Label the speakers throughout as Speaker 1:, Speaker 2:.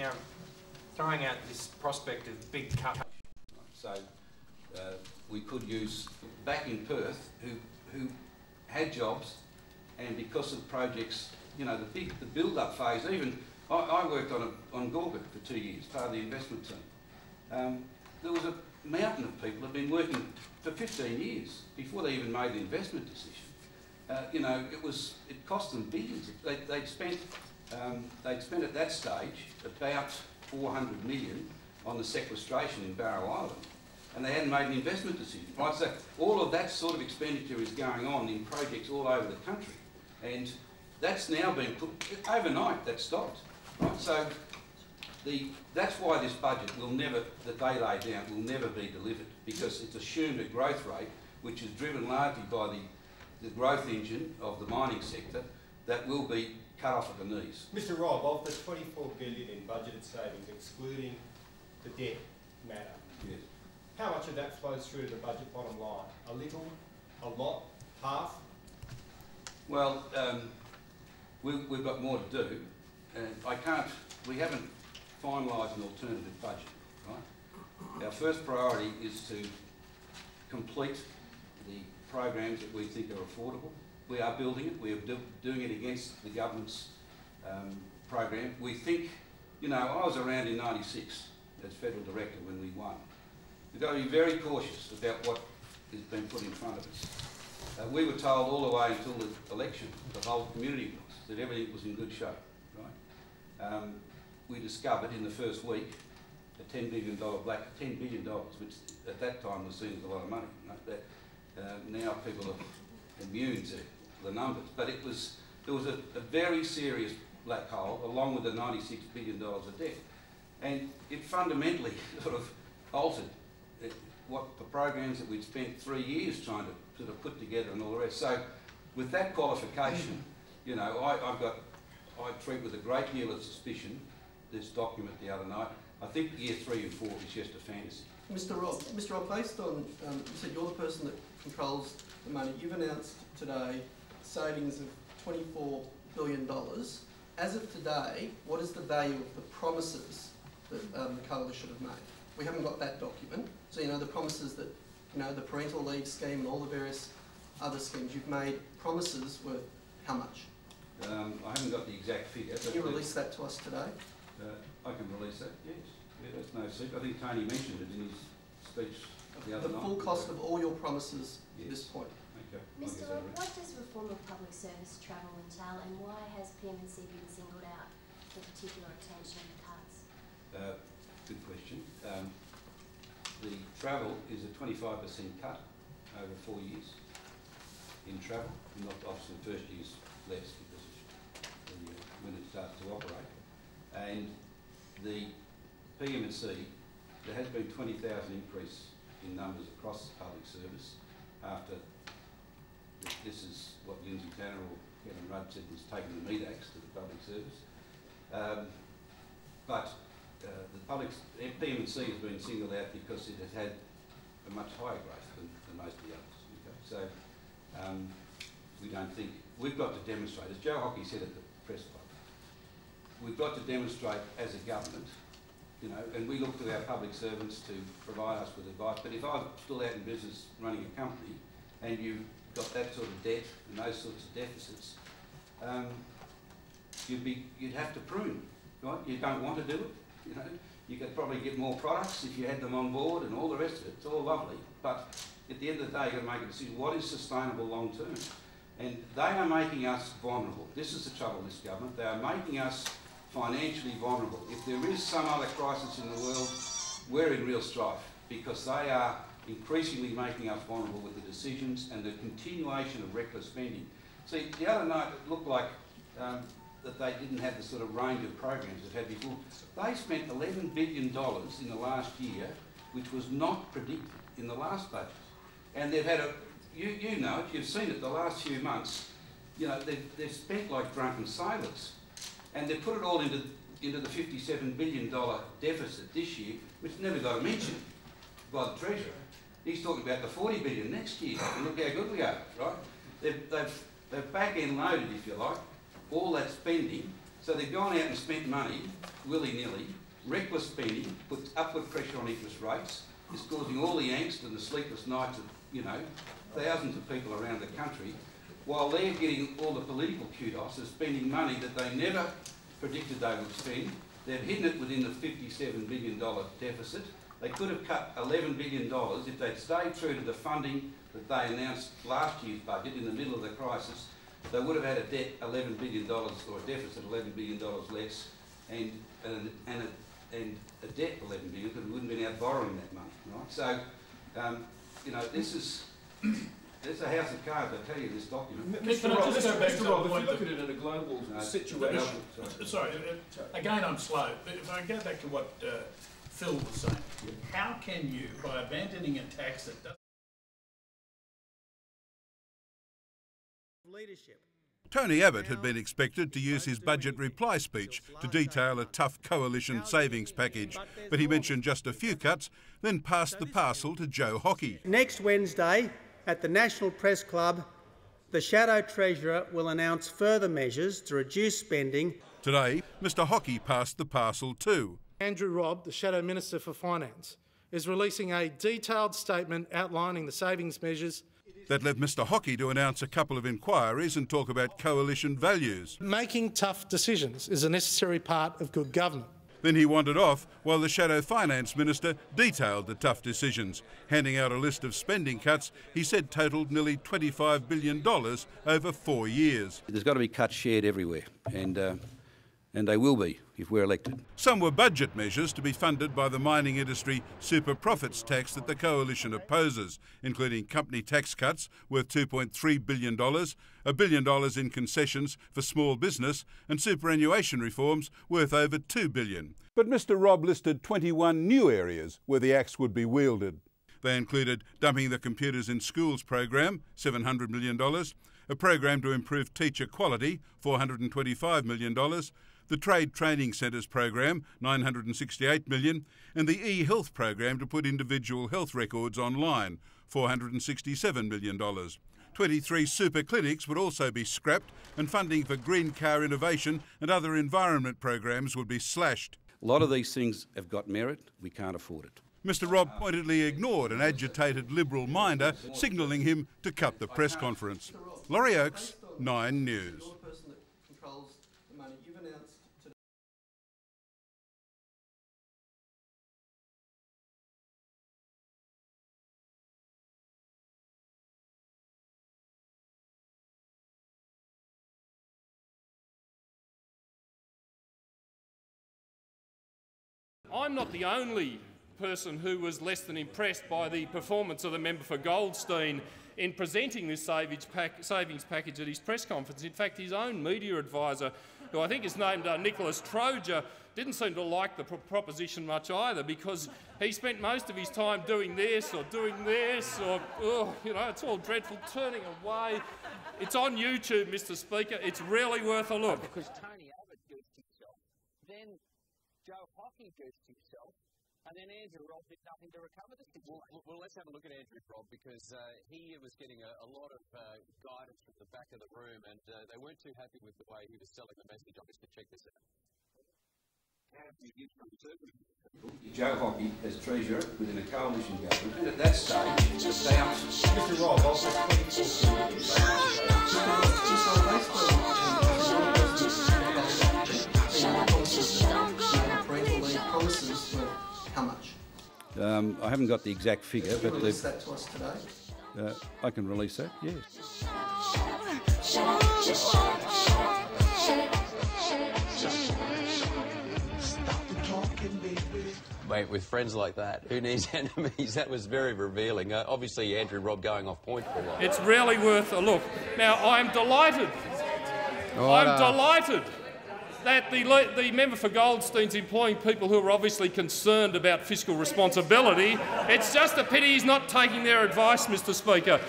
Speaker 1: now throwing out this prospect of big cut.
Speaker 2: So we could use back in Perth who had jobs, and because of projects, you know, the build-up phase. Even I worked on Gorgot for 2 years, part of the investment team. There was a mountain of people who've been working for 15 years before they even made the investment decision. You know, it cost them billions. They'd spent at that stage about 400 million on the sequestration in Barrow Island, and they hadn't made an investment decision. Right, so all of that sort of expenditure is going on in projects all over the country, and that's now been put overnight. That stopped. Right, so that's why this budget will never, that they lay down, will never be delivered, because it's assumed a growth rate which is driven largely by the growth engine of the mining sector that will be cut off at the knees.
Speaker 3: Mr. Robb, of the 24 billion in budgeted savings, excluding the debt matter,
Speaker 2: Yes.
Speaker 3: how much of that flows through to the budget bottom line? A little, a lot, half?
Speaker 2: Well, we've got more to do, and we haven't finalised an alternative budget, right? Our first priority is to complete the programs that we think are affordable. We are building it. We are doing it against the government's program. We think, you know, I was around in '96 as federal director when we won. We've got to be very cautious about what has been put in front of us. We were told all the way until the election, the whole community was, that everything was in good shape, right? We discovered in the first week a $10 billion $10 billion, which at that time was seen as a lot of money. Right? Now people are immune to the numbers, but there was a very serious black hole along with the $96 billion of debt, and it fundamentally sort of altered what the programs that we'd spent 3 years trying to sort of put together and all the rest. So with that qualification, you know, I treat with a great deal of suspicion this document the other night. I think year 3 and 4 is just a fantasy.
Speaker 4: Mr. Robb, based on, you said you're the person that controls the money. You've announced today savings of $24 billion. As of today, what is the value of the promises that the coalition have made? We haven't got that document. So, you know, the promises that, you know, the parental leave scheme and all the various other schemes, you've made promises worth how much?
Speaker 2: I haven't got the exact figure.
Speaker 4: Can you release that to us today?
Speaker 2: I can release that, yes. Yeah, that's no secret. I think Tony mentioned it in his speech the other night.
Speaker 4: The full cost of all your promises at this point.
Speaker 2: Okay.
Speaker 5: Mr. Robb, what does reform of public service travel entail, and why has PM&C been singled out for particular attention and cuts?
Speaker 2: Good question. The travel is a 25% cut over 4 years in travel. Not obviously the first year's less because when it starts to operate. And the PM&C, there has been 20,000 increase in numbers across the public service after this is what Lindsay Tanner or Kevin Rudd said was taking the meat axe to the public service. But the PM&C has been singled out because it has had a much higher growth than most of the others. Okay? So we don't think, we've got to demonstrate, as Joe Hockey said at the press club, we've got to demonstrate as a government, you know, and we look to our public servants to provide us with advice, but if I was still out in business running a company and you got that sort of debt and those sorts of deficits, you'd have to prune, right? You don't want to do it, you know. You could probably get more products if you had them on board and all the rest of it. It's all lovely, but at the end of the day, you've got to make a decision. What is sustainable long term? And they are making us vulnerable. This is the trouble with this government. They are making us financially vulnerable. If there is some other crisis in the world, we're in real strife because they are increasingly making us vulnerable with the decisions and the continuation of reckless spending. See, the other night it looked like that they didn't have the sort of range of programs they've had before. They spent $11 billion in the last year, which was not predicted in the last budget. And they've had you know it, you've seen it the last few months, you know, they've spent like drunken sailors. And they put it all into the $57 billion deficit this year, which never got a mention by the Treasurer. He's talking about the $40 billion next year, and look how good we are, right? They've back-end loaded, if you like, all that spending. So So they've gone out and spent money, willy-nilly, reckless spending, puts upward pressure on interest rates, is causing all the angst and the sleepless nights of, you know, thousands of people around the country, while they're getting all the political kudos of spending money that they never predicted they would spend. They've hidden it within the $57 billion deficit. They could have cut $11 billion if they'd stayed true to the funding that they announced last year's budget in the middle of the crisis. They would have had a debt $11 billion or a deficit $11 billion less, and a debt $11 billion, because we wouldn't have been out borrowing that money, right? So, you know, this is a house of cards, I tell you, this document.
Speaker 6: Mr. Rob, just go back to the
Speaker 7: Rob, if
Speaker 6: point
Speaker 7: you look at it in a global situation...
Speaker 6: Sorry, again I'm slow, but if I go back to what Phil was saying, how can you, by abandoning a tax that doesn't...
Speaker 8: leadership.
Speaker 9: Tony Abbott had been expected to use his budget reply speech to detail a tough coalition savings package, but he mentioned just a few cuts, then passed the parcel to Joe Hockey.
Speaker 8: Next Wednesday at the National Press Club, the Shadow Treasurer will announce further measures to reduce spending.
Speaker 9: Today, Mr Hockey passed the parcel too.
Speaker 10: Andrew Robb, the Shadow Minister for Finance, is releasing a detailed statement outlining the savings measures.
Speaker 9: That led Mr Hockey to announce a couple of inquiries and talk about coalition values.
Speaker 10: Making tough decisions is a necessary part of good government.
Speaker 9: Then he wandered off while the Shadow Finance Minister detailed the tough decisions, handing out a list of spending cuts he said totalled nearly $25 billion over 4 years.
Speaker 2: There's got to be cuts shared everywhere, and they will be if we're elected.
Speaker 9: Some were budget measures to be funded by the mining industry super profits tax that the coalition opposes, including company tax cuts worth $2.3 billion, $1 billion in concessions for small business, and superannuation reforms worth over $2 billion. But Mr Robb listed 21 new areas where the axe would be wielded. They included dumping the Computers in Schools program, $700 million, a program to improve teacher quality, $425 million, the Trade Training Centres program, $968 million, and the e-health program to put individual health records online, $467 million. 23 super clinics would also be scrapped, and funding for green car innovation and other environment programs would be slashed.
Speaker 2: A lot of these things have got merit. We can't afford it.
Speaker 9: Mr Robb pointedly ignored an agitated Liberal minder, signalling him to cut the press conference. Laurie Oakes, 9 News.
Speaker 7: I'm not the only person who was less than impressed by the performance of the member for Goldstein in presenting this savings package at his press conference. In fact, his own media advisor, who I think is named Nicholas Troja, didn't seem to like the proposition much either, because he spent most of his time doing this or, you know, it's all dreadful, turning away. It's on YouTube, Mr Speaker. It's really worth a look.
Speaker 11: Because Tony Abbott goofed himself, then Joe Hockey goofed himself, and then Andrew Robb did nothing to recover the situation. Well, let's have a look at Andrew Robb, because he was getting a lot of guidance from the back of the room, and they weren't too happy with the way he was selling the message. Obviously, check this out.
Speaker 2: Joe Hockey as Treasurer within a coalition government, and at that stage, the bounce.
Speaker 3: Mr Robb, I'll
Speaker 4: promises for how much?
Speaker 2: I haven't got the exact figure, but
Speaker 4: release that to us today.
Speaker 2: I can release that. Yes.
Speaker 12: Mate, with friends like that, who needs enemies? That was very revealing. Obviously, Andrew Robb going off point for a while.
Speaker 7: It's really worth a look. Now, I'm delighted. I'm delighted that the member for Goldstein's employing people who are obviously concerned about fiscal responsibility. It's just a pity he's not taking their advice, Mr Speaker.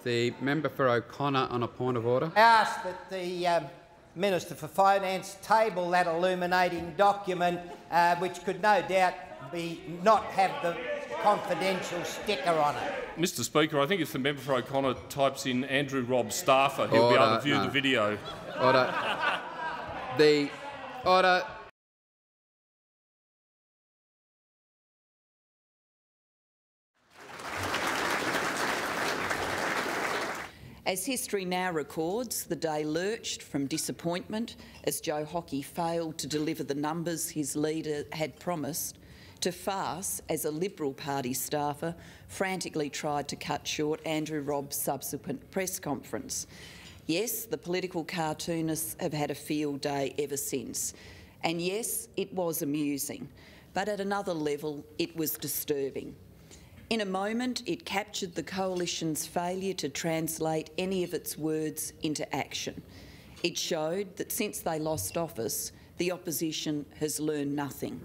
Speaker 13: The member for O'Connor on a point of order.
Speaker 14: I ask that the Minister for Finance table that illuminating document, which could no doubt not have the confidential sticker on it.
Speaker 7: Mr Speaker, I think if the member for O'Connor types in Andrew Robb staffer, he'll be able to view the video.
Speaker 13: Order. The Order.
Speaker 15: As history now records, the day lurched from disappointment as Joe Hockey failed to deliver the numbers his leader had promised, to farce as a Liberal Party staffer frantically tried to cut short Andrew Robb's subsequent press conference. Yes, the political cartoonists have had a field day ever since. And yes, it was amusing, but at another level it was disturbing. In a moment, it captured the Coalition's failure to translate any of its words into action. It showed that since they lost office, the opposition has learned nothing.